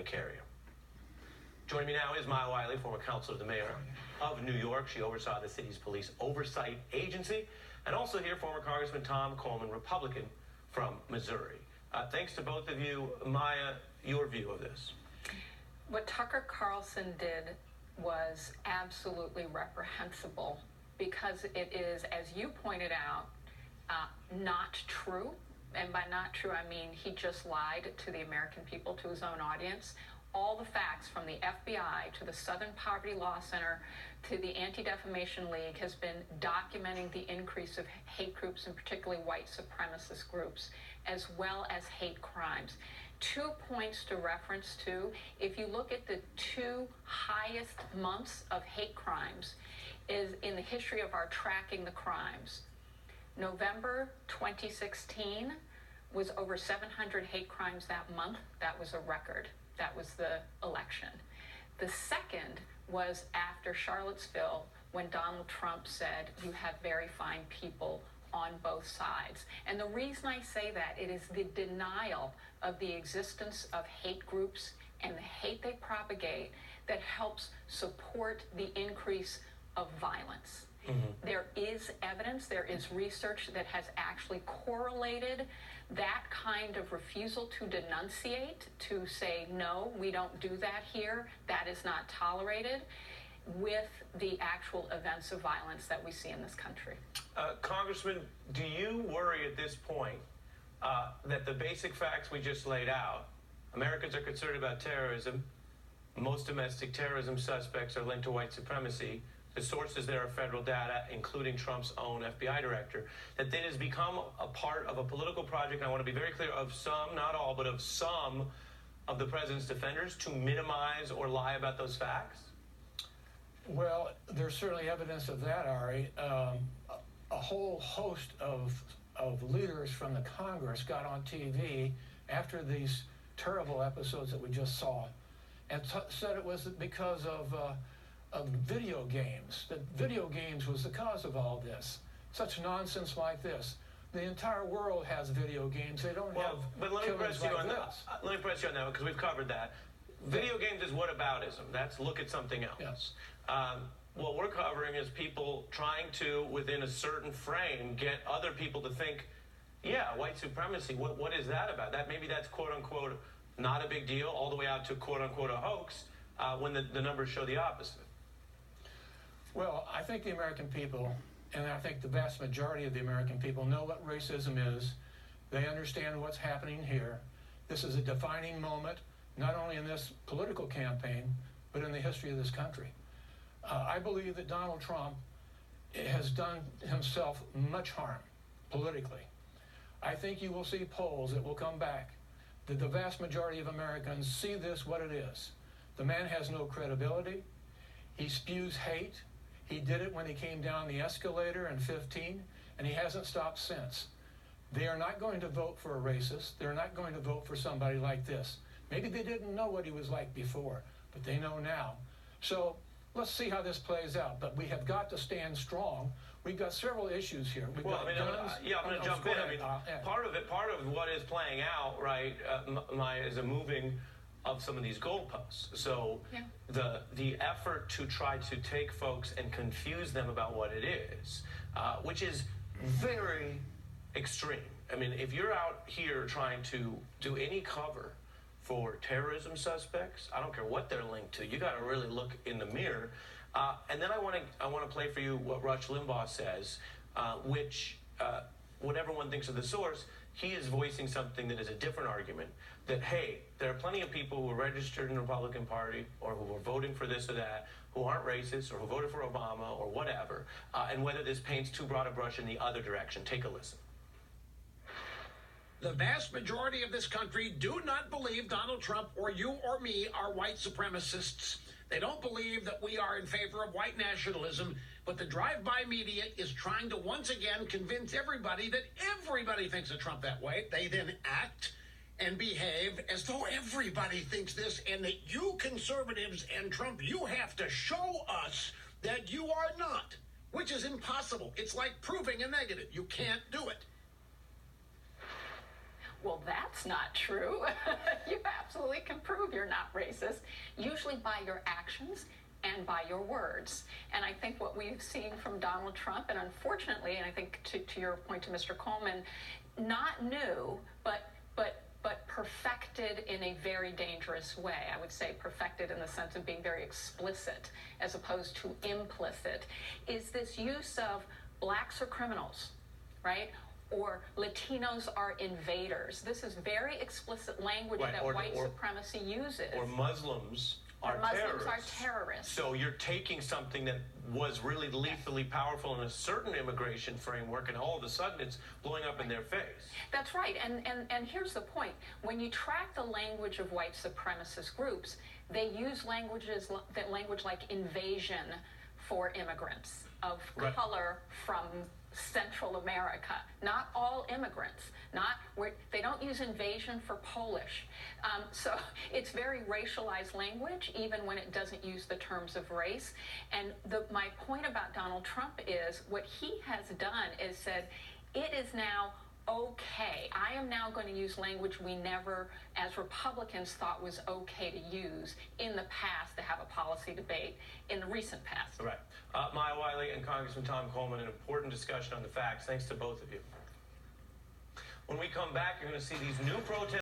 carrier. Joining me now is Maya Wiley, former counselor to the mayor of New York. She oversaw the city's police oversight agency. And also here, former Congressman Tom Coleman, Republican from Missouri. Thanks to both of you. Maya, your view of this. What Tucker Carlson did was absolutely reprehensible because it is, as you pointed out, not true. And by not true, I mean he just lied to the American people, to his own audience. All the facts from the FBI to the Southern Poverty Law Center to the Anti-Defamation League has been documenting the increase of hate groups, and particularly white supremacist groups, as well as hate crimes. 2 points to reference to: if you look at the 2 highest months of hate crimes is in the history of our tracking the crimes. November 2016 was over 700 hate crimes that month. That was a record. That was the election. The second was after Charlottesville, when Donald Trump said, "You have very fine people on both sides." And the reason I say that, it is the denial of the existence of hate groups and the hate they propagate that helps support the increase of violence. There is evidence, there is research that has actually correlated that kind of refusal to denunciate, to say, no, we don't do that here, that is not tolerated, with the actual events of violence that we see in this country. Congressman, do you worry at this point that the basic facts we just laid out, Americans are concerned about terrorism, most domestic terrorism suspects are linked to white supremacy, the sources there are federal data, including Trump's own FBI director, that it has become a part of a political project, and I want to be very clear, of some, not all, but of some of the president's defenders to minimize or lie about those facts? Well, there's certainly evidence of that, Ari. A whole host of leaders from the Congress got on TV after these terrible episodes that we just saw and said it was because of video games, that video games was the cause of all this. Such nonsense like this. The entire world has video games. They don't have but let me press you like on this. that. Let me press you on that because we've covered that. Video games is whataboutism. That's look at something else. Yes. What we're covering is people trying to, within a certain frame, get other people to think, yeah, white supremacy, what is that about? That maybe that's quote-unquote not a big deal, all the way out to quote-unquote a hoax, when the numbers show the opposite. Well, I think the American people, and I think the vast majority of the American people, know what racism is. They understand what's happening here. This is a defining moment, not only in this political campaign, but in the history of this country. I believe that Donald Trump has done himself much harm politically. I think you will see polls that will come back that the vast majority of Americans see this what it is. The man has no credibility. He spews hate. He did it when he came down the escalator in 2015, and he hasn't stopped since. They are not going to vote for a racist. They're not going to vote for somebody like this. Maybe they didn't know what he was like before, but they know now. So let's see how this plays out. But we have got to stand strong. We've got several issues here. We've got guns. I'm going to jump in. I mean, part of what is playing out, right, Maya, is a moving of some of these goalposts. So the effort to try to take folks and confuse them about what it is, which is very extreme. I mean, if you're out here trying to do any cover for terrorism suspects, I don't care what they're linked to, you got to really look in the mirror. And then I want to play for you what Rush Limbaugh says, which whatever one thinks of the source, he is voicing something that is a different argument, that, hey, there are plenty of people who are registered in the Republican Party or who are voting for this or that, who aren't racist or who voted for Obama or whatever, and whether this paints too broad a brush in the other direction. Take a listen. The vast majority of this country do not believe Donald Trump or you or me are white supremacists. They don't believe that we are in favor of white nationalism, but the drive-by media is trying to once again convince everybody that everybody thinks of Trump that way. They then act and behave as though everybody thinks this, and that you conservatives and Trump, you have to show us that you are not, which is impossible. It's like proving a negative. You can't do it. well, that's not true. You absolutely can prove you're not racist, usually by your actions and by your words. And I think what we've seen from Donald Trump, and unfortunately, and I think to your point to Mr. Coleman, not new, but perfected in a very dangerous way. I would say perfected in the sense of being very explicit as opposed to implicit, is this use of blacks are criminals, right? Or Latinos are invaders. This is very explicit language that white supremacy uses. Or Muslims are terrorists. So you're taking something that was really lethally powerful in a certain immigration framework, and all of a sudden it's blowing up in their face. That's right. And here's the point. When you track the language of white supremacist groups, they use language like invasion for immigrants of color from Central America. Not all immigrants. They don't use invasion for Polish. So it's very racialized language, even when it doesn't use the terms of race. And my point about Donald Trump is what he has done is said, it is now okay. I am now going to use language we never, as Republicans, thought was okay to use in the past to have a policy debate in the recent past. Right. Maya Wiley and Congressman Tom Coleman, an important discussion on the facts. Thanks to both of you. When we come back, you're going to see these new protests.